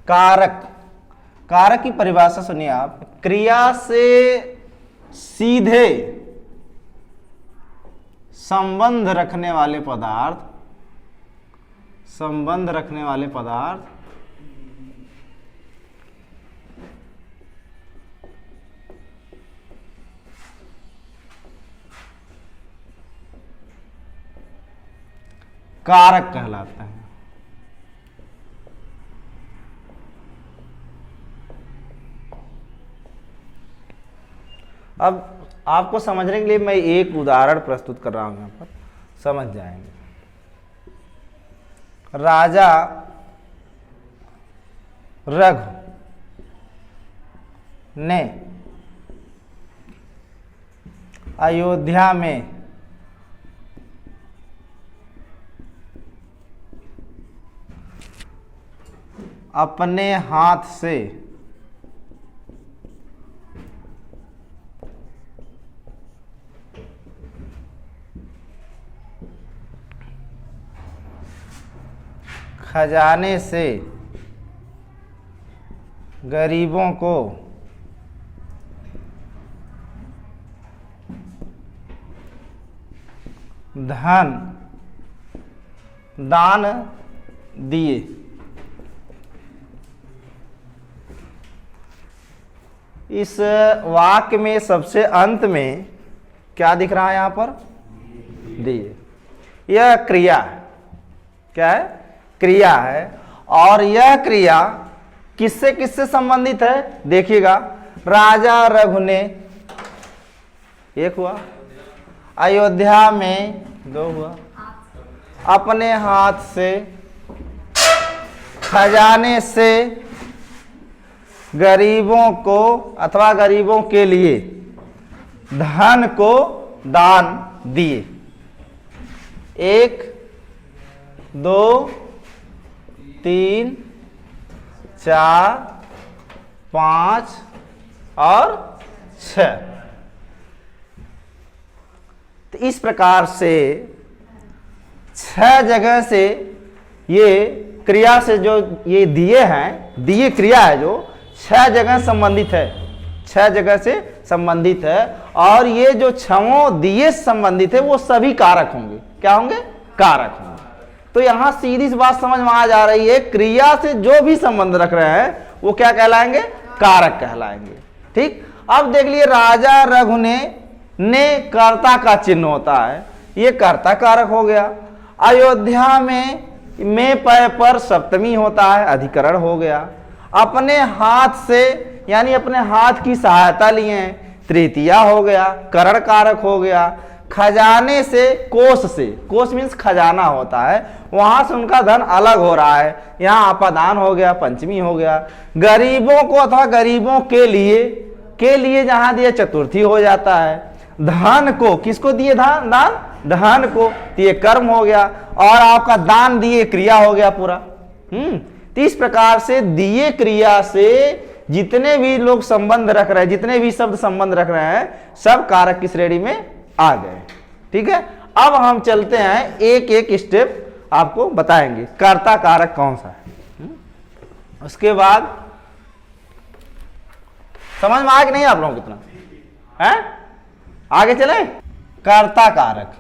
कारक, कारक की परिभाषा सुनिए आप। क्रिया से सीधे संबंध रखने वाले पदार्थ, संबंध रखने वाले पदार्थ कारक कहलाते हैं। अब आपको समझने के लिए मैं एक उदाहरण प्रस्तुत कर रहा हूं, यहां पर समझ जाएंगे। राजा रघु ने अयोध्या में अपने हाथ से खजाने से गरीबों को धन दान दिए। इस वाक्य में सबसे अंत में क्या दिख रहा है यहां पर? दिए। यह क्रिया है। क्या है? क्रिया है। और यह क्रिया किससे किससे संबंधित है? देखिएगा, राजा रघु ने, एक हुआ, अयोध्या में दो हुआ, अपने हाथ से खजाने से गरीबों को अथवा गरीबों के लिए धन को दान दिए। 1 2 3 4 5 और 6। तो इस प्रकार से 6 जगह से ये क्रिया से जो ये दिए हैं, दिए क्रिया है जो 6 जगह संबंधित है, 6 जगह से संबंधित है। और ये जो 6 दिए संबंधित है वो सभी कारक होंगे। क्या होंगे? कारक होंगे। तो यहां सीधी सी बात समझ में आ जा रही है, क्रिया से जो भी संबंध रख रहे हैं वो क्या कहलाएंगे? कारक कहलाएंगे। ठीक। अब देख लिए, राजा रघु ने कर्ता का चिन्ह होता है, ये कर्ता कारक हो गया। अयोध्या में पय पर सप्तमी होता है, अधिकरण हो गया। अपने हाथ से यानी अपने हाथ की सहायता लिए हैं, तृतीया हो गया, करण कारक हो गया। खजाने से, कोष मीन्स खजाना होता है, वहां से उनका धन अलग हो रहा है, यहाँ अपादान हो गया, पंचमी हो गया। गरीबों को अथवा गरीबों के लिए जहां दिए चतुर्थी हो जाता है। धन को किसको दिए? धन को, तो ये कर्म हो गया। और आपका दान दिए क्रिया हो गया पूरा। तो इस प्रकार से दिए क्रिया से जितने भी लोग संबंध रख रहे हैं, जितने भी शब्द संबंध रख रहे हैं, सब कारक की श्रेणी में आ गए। ठीक है। अब हम चलते हैं, एक एक स्टेप आपको बताएंगे कर्ता कारक कौन सा है। उसके बाद समझ में आया कि नहीं आप लोगों को? कितना है? आगे चले। कर्ता कारक,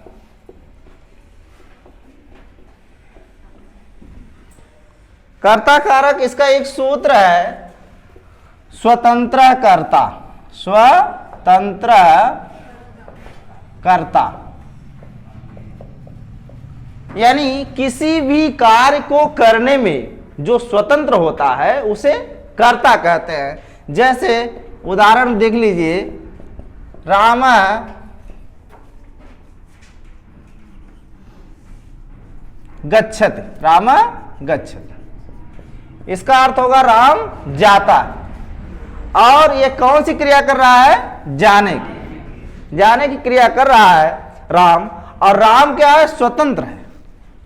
कर्ता कारक इसका एक सूत्र है, स्वतंत्र कर्ता। स्वतंत्र कर्ता यानी किसी भी कार्य को करने में जो स्वतंत्र होता है उसे कर्ता कहते हैं। जैसे उदाहरण देख लीजिए, राम गच्छति, राम गच्छति, इसका अर्थ होगा राम जाता है। और ये कौन सी क्रिया कर रहा है? जाने की क्रिया कर रहा है राम। और राम क्या है? स्वतंत्र है।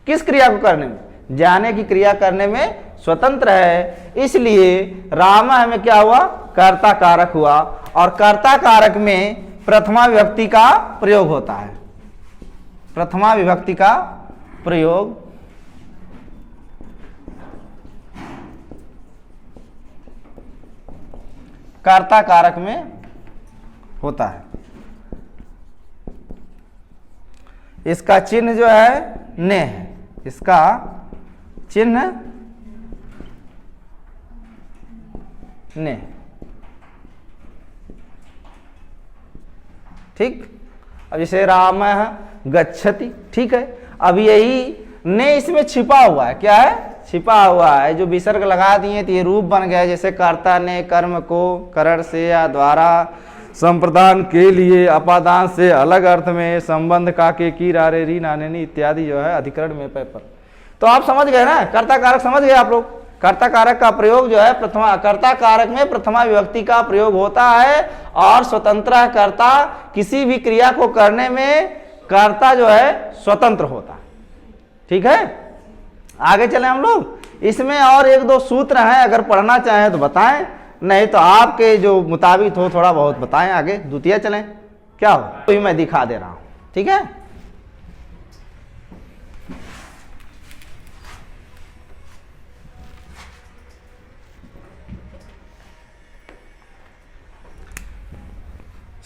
किस क्रिया को करने में? जाने की क्रिया करने में स्वतंत्र है। इसलिए राम में क्या हुआ? कर्ता कारक हुआ। और कर्ता कारक में प्रथमा विभक्ति का प्रयोग होता है। प्रथमा विभक्ति का प्रयोग कर्ता कारक में होता है। इसका चिन्ह जो है ने है, इसका चिन्ह ने। ठीक, अब जैसे राम गच्छति, ठीक है, अब यही ने इसमें छिपा हुआ है, क्या है, छिपा हुआ है। जो विसर्ग लगा दिए तो ये रूप बन गया, जैसे कर्ता ने कर्म को करण से या द्वारा संप्रदान के लिए अपादान से अलग अर्थ में संबंध का के की रारे री नाने इत्यादि जो है अधिकरण में पेपर। तो आप समझ गए ना, कर्ता कारक समझ गए आप लोग। कर्ता कारक का प्रयोग जो है प्रथमा, कर्ता कारक में प्रथमा विभक्ति का प्रयोग होता है और स्वतंत्र कर्ता, किसी भी क्रिया को करने में कर्ता जो है स्वतंत्र होता है। ठीक है, आगे चले हम लोग। इसमें और एक दो सूत्र हैं, अगर पढ़ना चाहें तो बताएं, नहीं तो आपके जो मुताबिक हो थोड़ा बहुत बताएं। आगे द्वितीय चलें, क्या हो तो मैं दिखा दे रहा हूं। ठीक है,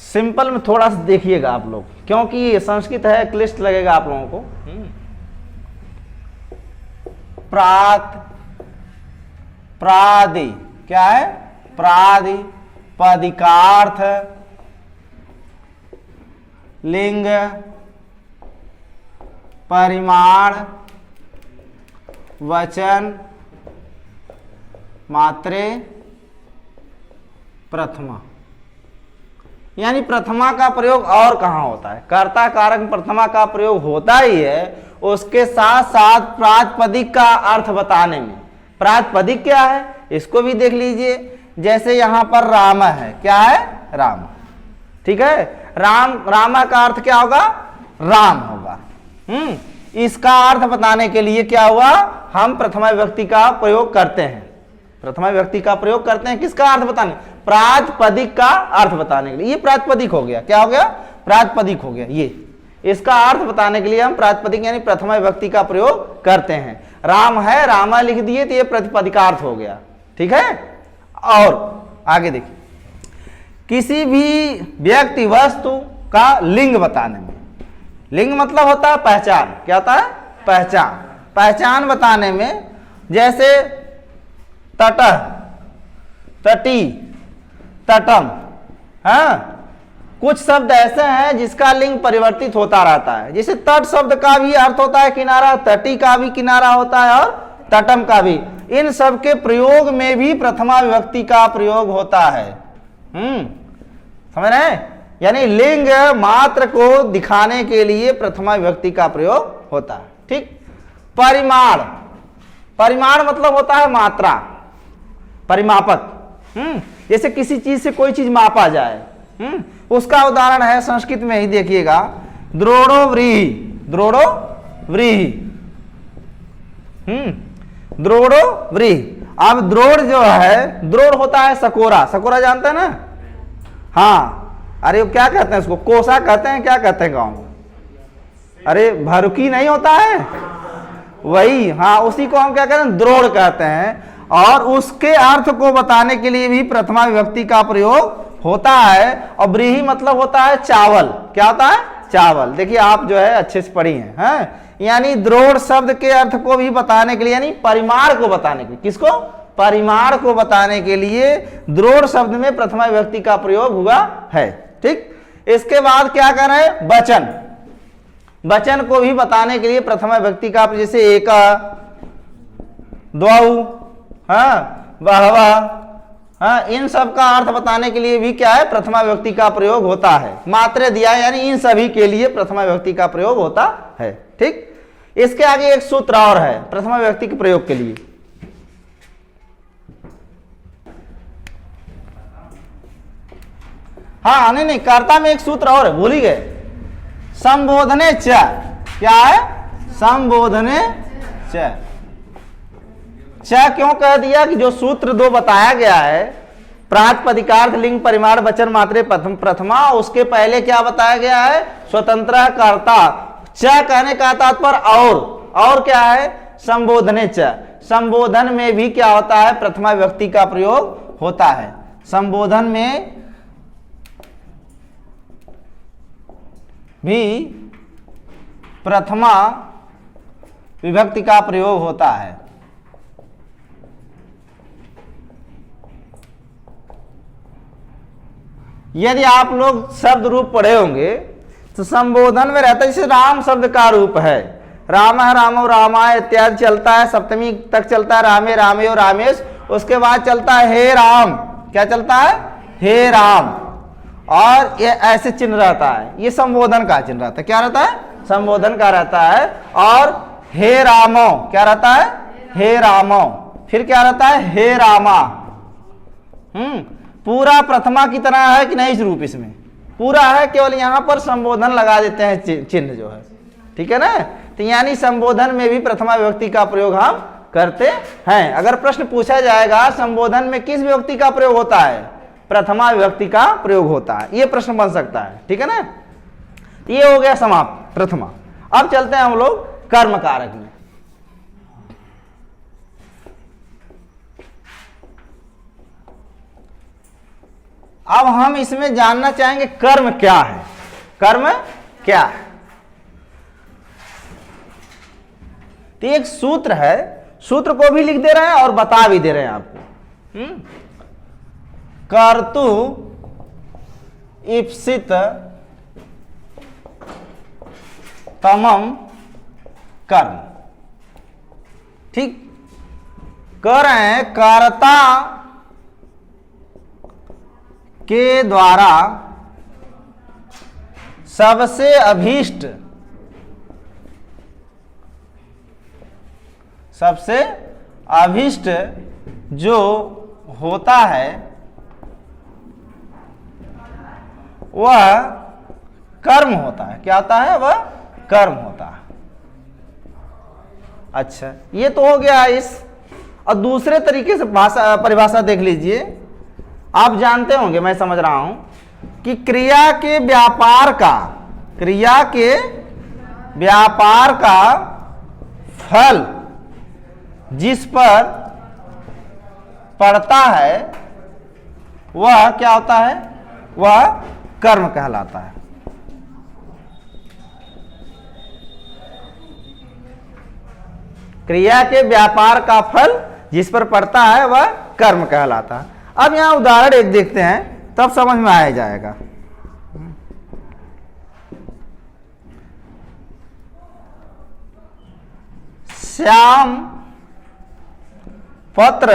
सिंपल में थोड़ा सा देखिएगा आप लोग, क्योंकि ये संस्कृत है, क्लिष्ट लगेगा आप लोगों को। प्रात प्रादि, क्या है, प्रादि पदिकार्थ लिंग परिमाण वचन मात्रे प्रथमा। यानी प्रथमा का प्रयोग और कहाँ होता है, कर्ता कारक में प्रथमा का प्रयोग होता ही है, उसके साथ साथ प्रातिपदिक का अर्थ बताने में। प्रातिपदिक क्या है इसको भी देख लीजिए। जैसे यहां पर राम है, क्या है, राम, ठीक है, रामा का अर्थ क्या होगा, राम होगा। इसका अर्थ बताने के लिए क्या हुआ, हम प्रथमा विभक्ति का प्रयोग करते हैं। प्रथमा विभक्ति का प्रयोग करते हैं किसका अर्थ बताने, प्रातिपदिक का अर्थ बताने के लिए। ये प्रातिपदिक हो गया, क्या हो गया, प्रातिपदिक हो गया। ये इसका अर्थ बताने के लिए हम प्रातिपदिक यानी प्रथमा विभक्ति का प्रयोग करते हैं। राम है, रामा लिख दिए तो ये प्रतिपदिकार्थ हो गया। ठीक है, और आगे देखिए, किसी भी व्यक्ति वस्तु का लिंग बताने में, लिंग मतलब होता है पहचान, क्या होता है, पहचान। पहचान बताने में जैसे तटः, तटी, तटम, हाँ, कुछ शब्द ऐसे हैं जिसका लिंग परिवर्तित होता रहता है। जैसे तट शब्द का भी अर्थ होता है किनारा, तटी का भी किनारा होता है और तटम का भी। इन सब के प्रयोग में भी प्रथमा विभक्ति का प्रयोग होता है। समझ रहे हैं, यानी लिंग मात्र को दिखाने के लिए प्रथमा विभक्ति का प्रयोग होता है। ठीक, परिमाण, परिमाण मतलब होता है मात्रा, परिमापक। जैसे किसी चीज से कोई चीज मापा जाए, उसका उदाहरण है संस्कृत में ही देखिएगा, द्रोणो व्रीहि, द्रोणो व्रीहि, द्रोणो व्रीहि। अब द्रोण जो है, द्रोण होता है सकोरा, सकोरा जानते हैं ना, हाँ, अरे वो क्या कहते हैं उसको, कोसा कहते हैं, क्या कहते हैं गांव में, अरे भरुकी नहीं होता है वही, हाँ, उसी को हम क्या कहते हैं, द्रोण कहते हैं। और उसके अर्थ को बताने के लिए भी प्रथमा विभक्ति का प्रयोग होता है। और व्रीहि मतलब होता है चावल, क्या होता है, चावल। देखिए आप जो है अच्छे से पढ़ी हैं, यानी द्रोण शब्द के अर्थ को भी बताने के लिए, यानी परिमाण को बताने के लिए, किसको, परिमाण को बताने के लिए द्रोण शब्द में प्रथमा विभक्ति का प्रयोग हुआ है। ठीक, इसके बाद क्या कर रहे हैं, वचन, वचन को भी बताने के लिए प्रथमा विभक्ति का, जैसे एक, द्वौ, हाँ, बहवा, हाँ, इन सब का अर्थ बताने के लिए भी क्या है, प्रथमा विभक्ति का प्रयोग होता है। मात्रे दिया यानी इन सभी के लिए प्रथमा विभक्ति का प्रयोग होता है। ठीक, इसके आगे एक सूत्र और है प्रथमा विभक्ति के प्रयोग के लिए। हाँ, नहीं, कर्ता में एक सूत्र और है, भूल ही गए, संबोधने च, क्या है, संबोधने च। क्यों कह दिया कि जो सूत्र दो बताया गया है, प्रातिपदिकार्थ लिंग परिमाण वचन मात्रे प्रथमा, उसके पहले क्या बताया गया है, स्वतंत्र कर्ता। च कहने का तात्पर्य और क्या है, संबोधने च, संबोधन में भी क्या होता है, प्रथमा विभक्ति का प्रयोग होता है। संबोधन में भी प्रथमा विभक्ति का प्रयोग होता है। यदि आप लोग शब्द रूप पढ़े होंगे तो संबोधन में रहता है, जैसे राम शब्द का रूप है, राम है, रामो रामाय इत्यादि चलता है, सप्तमी तक चलता है रामे रामे और रामेश। उसके बाद चलता है हे राम, क्या चलता है, हे राम, और ये ऐसे चिन्ह रहता है, ये संबोधन का चिन्ह रहता है। क्या रहता है, संबोधन का रहता है। और हे रामो क्या रहता है, हे रामो। फिर क्या रहता है, हे रामा। पूरा प्रथमा की तरह है कि नहीं, इस रूप इसमें पूरा है, केवल यहां पर संबोधन लगा देते हैं चिन्ह जो है, ठीक है ना। तो यानी संबोधन में भी प्रथमा विभक्ति का प्रयोग हम करते हैं। अगर प्रश्न पूछा जाएगा संबोधन में किस विभक्ति का प्रयोग होता है, प्रथमा विभक्ति का प्रयोग होता है, ये प्रश्न बन सकता है, ठीक है ना। ये हो गया समाप्त प्रथमा। अब चलते हैं हम लोग कर्म कारक में। अब हम इसमें जानना चाहेंगे कर्म क्या है, कर्म क्या है। तो एक सूत्र है, सूत्र को भी लिख दे रहे हैं और बता भी दे रहे हैं आपको। कर्तु ईप्सित तमम कर्म, ठीक। कर रहे हैं कर्ता के द्वारा सबसे अभीष्ट, सबसे अभीष्ट जो होता है वह कर्म होता है। क्या होता है, वह कर्म होता है। अच्छा, ये तो हो गया इस। और दूसरे तरीके से भाषा परिभाषा देख लीजिए। आप जानते होंगे, मैं समझ रहा हूं कि क्रिया के व्यापार का, क्रिया के व्यापार का फल जिस पर पड़ता है वह क्या होता है, वह कर्म कहलाता है। क्रिया के व्यापार का फल जिस पर पड़ता है वह कर्म कहलाता है। अब यहां उदाहरण एक देखते हैं, तब समझ में आ जाएगा। श्याम पत्र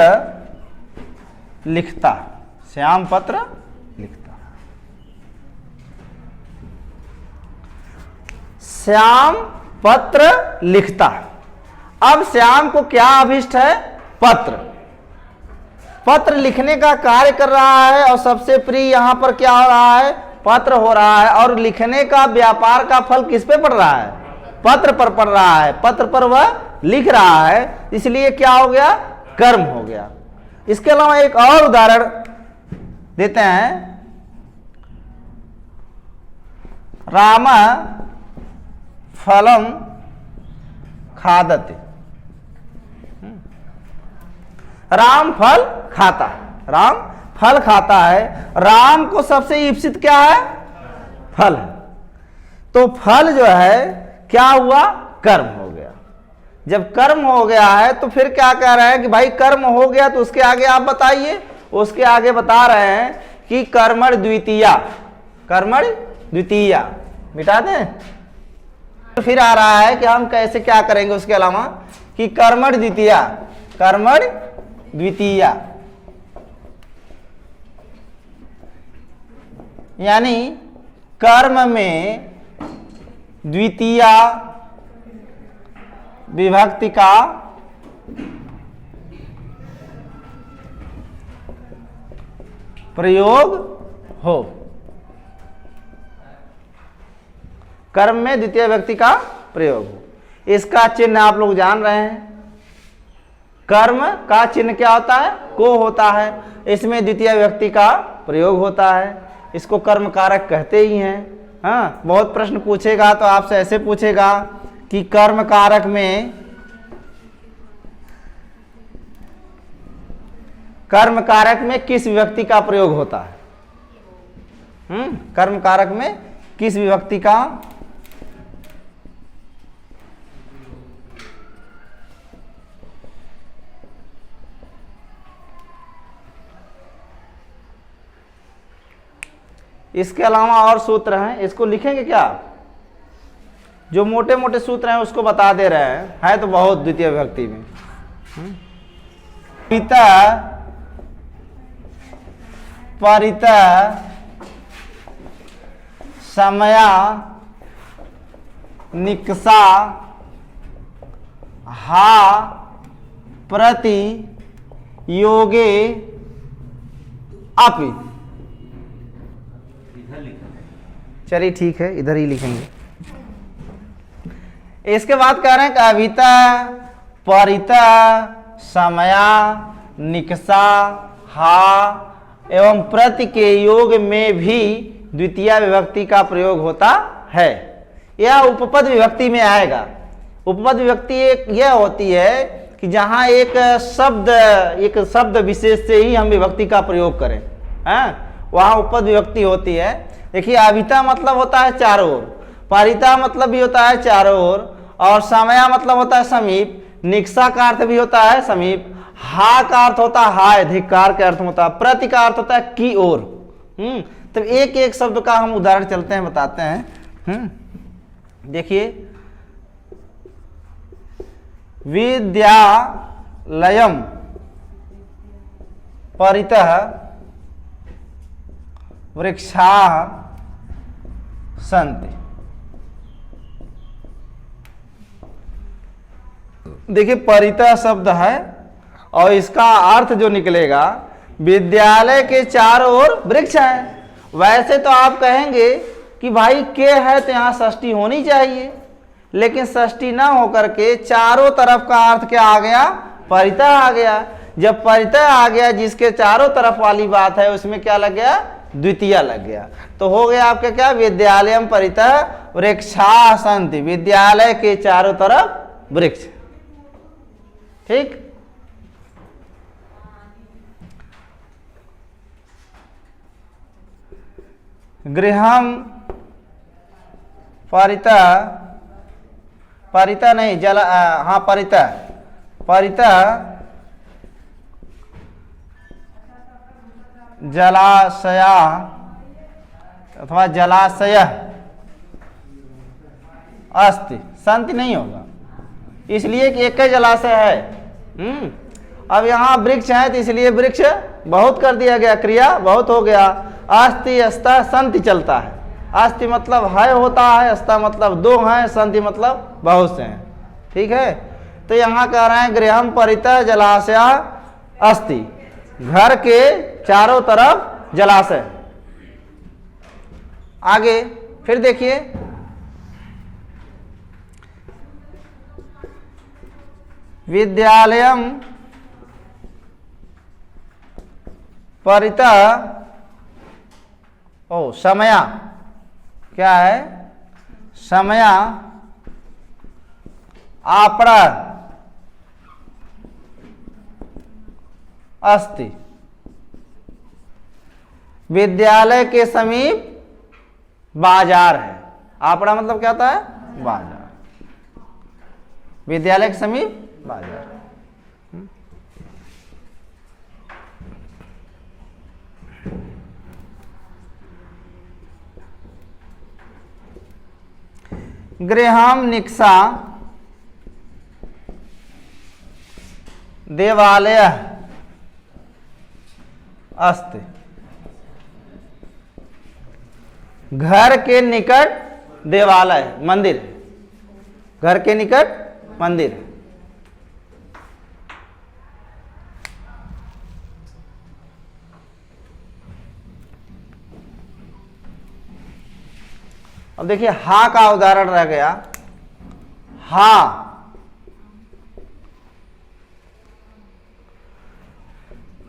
लिखता, श्याम पत्र लिखता। श्याम पत्र लिखता। अब श्याम को क्या अभिष्ट है, पत्र। पत्र लिखने का कार्य कर रहा है और सबसे प्रिय यहां पर क्या हो रहा है, पत्र हो रहा है। और लिखने का व्यापार का फल किस पे पड़ रहा है, पत्र पर पड़ रहा है। पत्र पर वह लिख रहा है, इसलिए क्या हो गया, कर्म हो गया। इसके अलावा एक और उदाहरण देते हैं। राम फलम खादते, राम फल खाता, राम फल खाता है। राम को सबसे ईप्सित क्या है, फल है। तो फल जो है क्या हुआ, कर्म हो गया। जब कर्म हो गया है तो फिर क्या कह रहे हैं कि भाई कर्म हो गया, तो उसके आगे आप बताइए। उसके आगे बता रहे हैं कि कर्मण द्वितीया, कर्मण द्वितीया मिटा दें। तो फिर आ रहा है कि हम कैसे क्या करेंगे उसके अलावा, कि कर्मण द्वितीया, कर्मण द्वितीया यानी कर्म में द्वितीया विभक्ति का प्रयोग हो। कर्म में द्वितीय विभक्ति का प्रयोग हो। इसका चिन्ह आप लोग जान रहे हैं। कर्म का चिन्ह क्या होता है, को होता है। इसमें द्वितीय विभक्ति का प्रयोग होता है। इसको कर्म कारक कहते ही हैं। हाँ, बहुत प्रश्न पूछेगा तो आपसे ऐसे पूछेगा कि कर्म कारक में, कर्म कारक में किस विभक्ति का प्रयोग होता है? कर्म कारक में किस विभक्ति का? इसके अलावा और सूत्र हैं, इसको लिखेंगे क्या? जो मोटे मोटे सूत्र हैं उसको बता दे रहे हैं, है तो बहुत द्वितीय विभक्ति में। पिता परिता समया निकषा हा प्रति योगे अपि। चलिए ठीक है, इधर ही लिखेंगे। इसके बाद कह रहे हैं कि अभिता परिता समया निकषा हा एवं प्रति के योग में भी द्वितीय विभक्ति का प्रयोग होता है। यह उपपद विभक्ति में आएगा। उपपद विभक्ति एक यह होती है कि जहां एक शब्द विशेष से ही हम विभक्ति का प्रयोग करें, वहां उपपद विभक्ति होती है। देखिए, अभिता मतलब होता है चारों ओर, परिता मतलब भी होता है चारों ओर, और समया मतलब होता है समीप, निकषा का अर्थ भी होता है समीप, हा का अर्थ होता है हाय, धिक्कार का अर्थ होता है, प्रति का अर्थ होता है की ओर। तो एक एक शब्द का हम उदाहरण चलते हैं, बताते हैं। देखिए, विद्यालयम परितः वृक्षाः सन्ति। देखिए, परितः शब्द है और इसका अर्थ जो निकलेगा, विद्यालय के चारों ओर वृक्ष है। वैसे तो आप कहेंगे कि भाई के है तो यहाँ षष्ठी होनी चाहिए, लेकिन षष्ठी ना होकर के चारों तरफ का अर्थ क्या आ गया? परितः आ गया। जब परितः आ गया, जिसके चारों तरफ वाली बात है, उसमें क्या लग गया? द्वितीय लग गया। तो हो गया आपका क्या? विद्यालयम परितः वृक्षाः सन्ति, विद्यालय के चारों तरफ वृक्ष। ठीक। गृहम परितः, परितः नहीं परितः, परितः जलाशया अथवा जलाशय अस्ति, सन्ति नहीं होगा, इसलिए कि एक ही जलाशय है। अब यहाँ वृक्ष है तो इसलिए वृक्ष बहुत कर दिया गया, क्रिया बहुत हो गया। अस्ति अस्ता सन्ति चलता है। अस्ति मतलब है होता है, अस्ता मतलब दो हैं, सन्ति मतलब बहुत से हैं। ठीक है। तो यहाँ कह रहे हैं गृहम परितः जलाशय अस्ति, घर के चारों तरफ जलाशय। आगे फिर देखिए, विद्यालयम परितः समया, क्या है? समया आपड़ा अस्ति, विद्यालय के समीप बाजार है। आपड़ा मतलब क्या होता है? बाजार। विद्यालय के समीप बाजार। गृहम निकषा देवालय अस्ति, घर के निकट देवालय मंदिर, घर के निकट मंदिर। अब देखिए, हा का उदाहरण रह गया। हा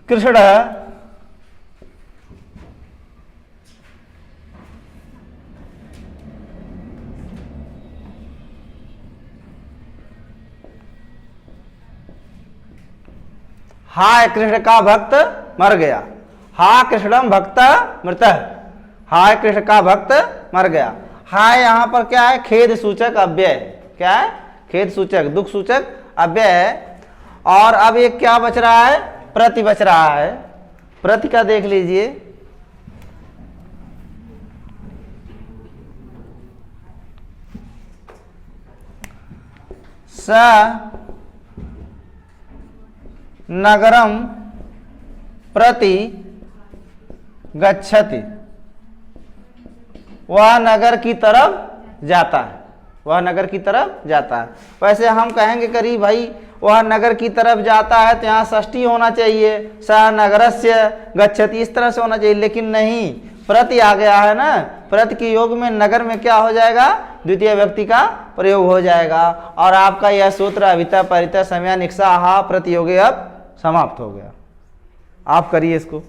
कृष्ण हा कृष्ण का भक्त मर गया। हा कृष्णम भक्त मृतः, हाय कृष्ण का भक्त मर गया। हाय यहाँ पर क्या है, खेद सूचक अव्यय, क्या है, खेद सूचक दुख सूचक अव्यय है। और अब एक क्या बच रहा है, प्रति बच रहा है। प्रति का देख लीजिए, स नगरम प्रति गच्छति, वह नगर की तरफ जाता है, वह नगर की तरफ जाता है। वैसे हम कहेंगे करीब भाई वह नगर की तरफ जाता है तो यहाँ षष्ठी होना चाहिए, स नगरस्य गच्छति, इस तरह से होना चाहिए, लेकिन नहीं, प्रति आ गया है ना। प्रति के योग में नगर में क्या हो जाएगा, द्वितीय व्यक्ति का प्रयोग हो जाएगा। और आपका यह सूत्र अभिता परिता समया निक्षा हा प्रतियोगी अब समाप्त हो गया। आप करिए इसको।